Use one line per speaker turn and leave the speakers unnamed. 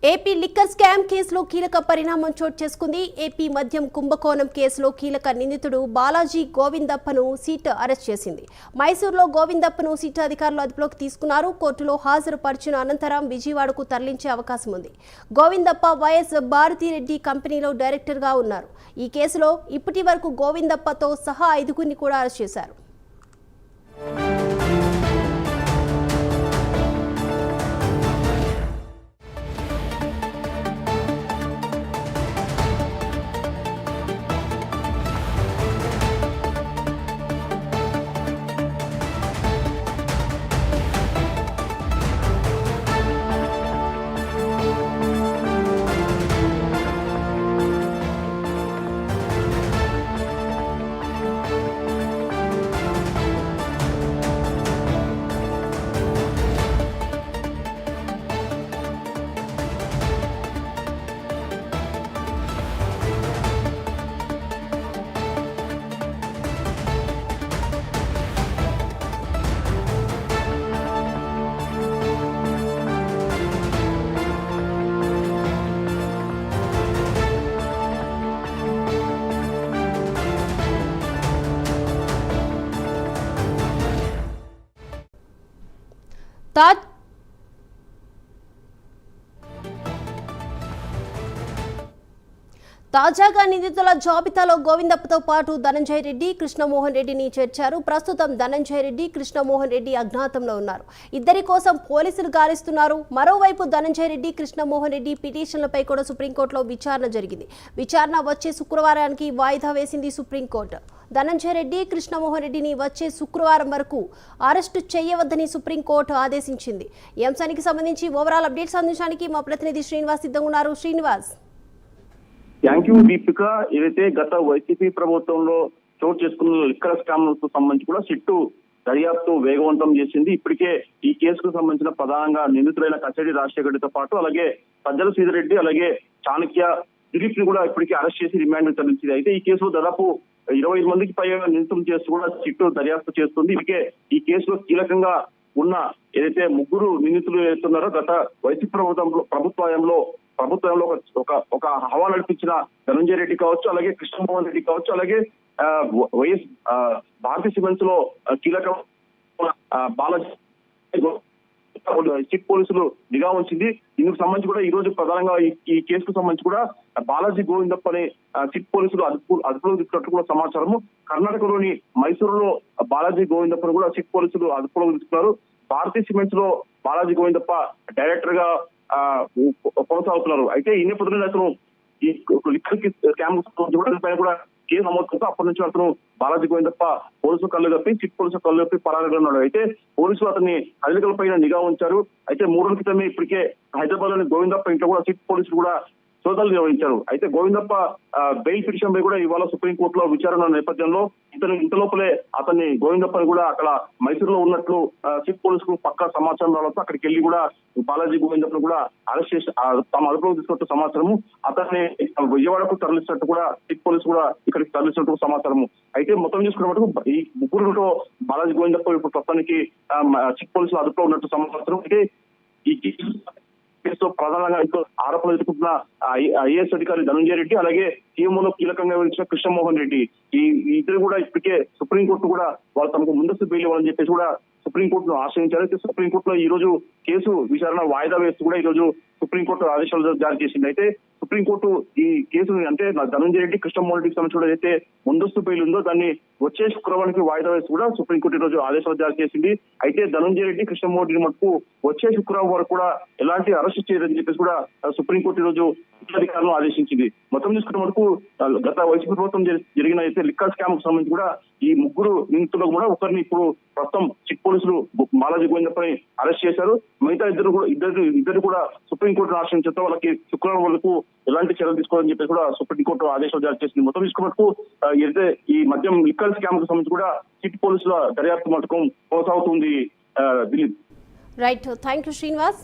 AP liquor scam కేసులో కీలక పరిణామం చోటు చేసుకుంది. ఏపీ మద్యం కుంభకోణం కేసులో కీలక నిందితుడు బాలాజీ గోవిందప్పను సిట్ అరెస్ట్ చేసింది. మైసూరులో గోవిందప్పను సిట్ అధికారులు అదుపులోకి తీసుకున్నారు. కోర్టులో హాజరుపరిచిన అనంతరం విజయవాడకు తరలించే అవకాశం ఉంది. గోవిందప్ప వైఎస్ భారతిరెడ్డి కంపెనీలో డైరెక్టర్గా ఉన్నారు. ఈ కేసులో ఇప్పటి వరకు గోవిందప్పతో సహా 5గురిని కూడా అరెస్ట్ చేశారు. తాజాగా నిందితుల జాబితాలో గోవిందప్పతో పాటు ధనంజయ రెడ్డి, కృష్ణమోహన్ రెడ్డిని చేర్చారు. ప్రస్తుతం ధనంజయ రెడ్డి, కృష్ణమోహన్ రెడ్డి అజ్ఞాతంలో ఉన్నారు. ఇద్దరి కోసం పోలీసులు గాలిస్తున్నారు. మరోవైపు ధనంజయ రెడ్డి, కృష్ణమోహన్ రెడ్డి పిటిషన్లపై కూడా సుప్రీంకోర్టులో విచారణ జరిగింది. విచారణ వచ్చే శుక్రవారానికి వాయిదా వేసింది సుప్రీంకోర్టు. ధనంజయ రెడ్డి, కృష్ణమోహన్ రెడ్డిని వచ్చే శుక్రవారం వరకు అరెస్టు చేయవద్దని సుప్రీంకోర్టు ఆదేశించింది. ఈ అంశానికి సంబంధించి ఓవరాల్ అప్డేట్స్ అందించడానికి మా ప్రతినిధి శ్రీనివాస్ సిద్ధంగా ఉన్నారు. శ్రీనివాస్.
Thank you Deepika. ఏదైతే గత వైసీపీ ప్రభుత్వంలో చోటు చేసుకున్న లిక్కర్ స్కామ్ కు సంబంధించి కూడా సిట్టు దర్యాప్తు వేగవంతం చేసింది. ఇప్పటికే ఈ కేసుకు సంబంధించిన ప్రధానంగా నిందితులైన కచేడి రాజశేఖర్ రెడ్డితో పాటు అలాగే సజ్జల శ్రీధర్ అలాగే చాణక్య దిలీప్ ని కూడా ఇప్పటికే అరెస్ట్ చేసి రిమాండ్ తరలించింది. అయితే ఈ కేసులో దాదాపు 25 మందికి పైగా నిందితులు చేస్తూ కూడా సిట్టు దర్యాప్తు చేస్తుంది. ఇప్పటికే ఈ కేసులో కీలకంగా ఉన్న ఏదైతే 3 నిందితులు ఏతున్నారో గత వైసీపీ ప్రభుత్వంలో ఒక హవా నడిపించిన ధనంజయ రెడ్డి కావచ్చు, అలాగే కృష్ణమోహన్ రెడ్డి కావచ్చు, అలాగే వైఎస్ భారతీయ సిమెంట్స్ లో కీలక బాలాజీ సిట్ పోలీసులు నిఘా ఉంచింది. ఇందుకు సంబంధించి కూడా ఈ రోజు ప్రధానంగా ఈ కేసుకు సంబంధించి కూడా బాలాజీ గోవిందప్ప అనే సిట్ పోలీసులు అదుపులో తీసుకున్నట్టు కూడా సమాచారము. కర్ణాటకలోని మైసూరులో బాలాజీ గోవిందప్పను కూడా సిట్ పోలీసులు అదుపులో తీసుకున్నారు. భారతీయ సిమెంట్స్ లో బాలాజీ గోవిందప్ప డైరెక్టర్ గా కొనసాగుతున్నారు. అయితే ఈ నేపథ్యంలో అతను ఈ లిక్కర్ స్కామ్ పైన కూడా కేసు నమోదు. అప్పటి నుంచి అతను బాలాజీ గోవిందప్ప పోలీసులు కళ్ళు కప్పి సిట్ పోలీసులు కళ్ళు కప్పి పరారీలో ఉన్నాడు. అయితే పోలీసులు అతన్ని కదలికల పైన నిఘా ఉంచారు. అయితే 3 రోజుల క్రితమే ఇప్పటికే హైదరాబాద్ లోని గోవిందప్ప ఇంట్లో కూడా సిట్ పోలీసులు కూడా సోదాలు నిర్వహించారు. అయితే గోవిందప్ప బెయిల్ పిటిషన్ పై కూడా ఇవాళ సుప్రీంకోర్టులో విచారణ నేపథ్యంలో ఇంత లోపలే అతన్ని గోవిందప్పని కూడా అక్కడ మైసూరులో ఉన్నట్లు సిట్ పోలీసులకు పక్కా సమాచారం రావడంతో అక్కడికి వెళ్లి కూడా బాలాజీ గోవిందప్పని కూడా అరెస్ట్ చేసి తమ అదుపులోకి తీసుకున్నట్టు సమాచారము. అతన్ని విజయవాడకు తరలిస్తున్నట్టు కూడా సిట్ పోలీసు కూడా ఇక్కడికి తరలిస్తున్నట్టు సమాచారము. అయితే మొత్తం చూసుకున్న మటుకు ఈ 3 బాలాజీ గోవిందప్ప ఇప్పుడు ప్రస్తుతానికి సిట్ పోలీసులు అదుపులో ఉన్నట్టు సమాచారం. అయితే ఈ కేసులో ప్రధానంగా ఇంకో ఆరోపణలు ఎదుర్కొంటున్న ఐఏఎస్ అధికారి ధనంజయ రెడ్డి, అలాగే సీఎంఓలో కీలకంగా వ్యవహరించిన కృష్ణమోహన్ రెడ్డి, ఈ ఇద్దరు కూడా ఇప్పటికే సుప్రీంకోర్టు కూడా వాళ్ళు తమకు ముందస్తు బెయిల్ ఇవ్వాలని చెప్పేసి కూడా సుప్రీంకోర్టును ఆశ్రయించారు. అయితే సుప్రీంకోర్టులో ఈ రోజు కేసు విచారణ వాయిదా వేస్తూ కూడా ఈ రోజు సుప్రీంకోర్టు ఆదేశాలు జారీ చేసింది. అయితే సుప్రీంకోర్టు ఈ కేసుని అంటే ధనంజయ రెడ్డి, కృష్ణమోహన్ రెడ్డికి సంబంధించి కూడా అయితే ముందస్తు బెయిల్ ఉందో దాన్ని వచ్చే శుక్రవారానికి వాయిదా వేసి కూడా సుప్రీంకోర్టు ఈ రోజు ఆదేశాలు జారీ చేసింది. అయితే ధనంజయ రెడ్డి, కృష్ణమోహన్ రెడ్డి మటుకు వచ్చే శుక్రవారం వరకు కూడా ఎలాంటి అరెస్ట్ చేయదని చెప్పేసి కూడా సుప్రీంకోర్టు ఈ రోజు అధికారులను ఆదేశించింది. మొత్తం చూసుకున్న వరకు గత వైసీపీ ప్రభుత్వం జరిగిన అయితే లిక్కర్ స్కామ్ కు సంబంధించి కూడా ఈ 3 నిందితులకు కూడా ఒకరిని ఇప్పుడు ప్రస్తుతం సిట్ పోలీసులు బాలాజీ గోవిందప్పని అరెస్ట్ చేశారు. మిగతా ఇద్దరు కూడా సుప్రీంకోర్టును ఆశ్రయించడంతో వాళ్ళకి శుక్రవారం వరకు ఎలాంటి చర్యలు తీసుకోవాలని చెప్పేసి కూడా సుప్రీంకోర్టు ఆదేశాలు జారీ చేసింది. మొత్తం తీసుకున్నట్టు ఏదైతే ఈ మద్యం లిక్కర్ స్కామ్ కు సంబంధించి కూడా సిట్ పోలీసుల దర్యాప్తు మటుకు కొనసాగుతుంది. Dilip.
Right, thank you Srinivas.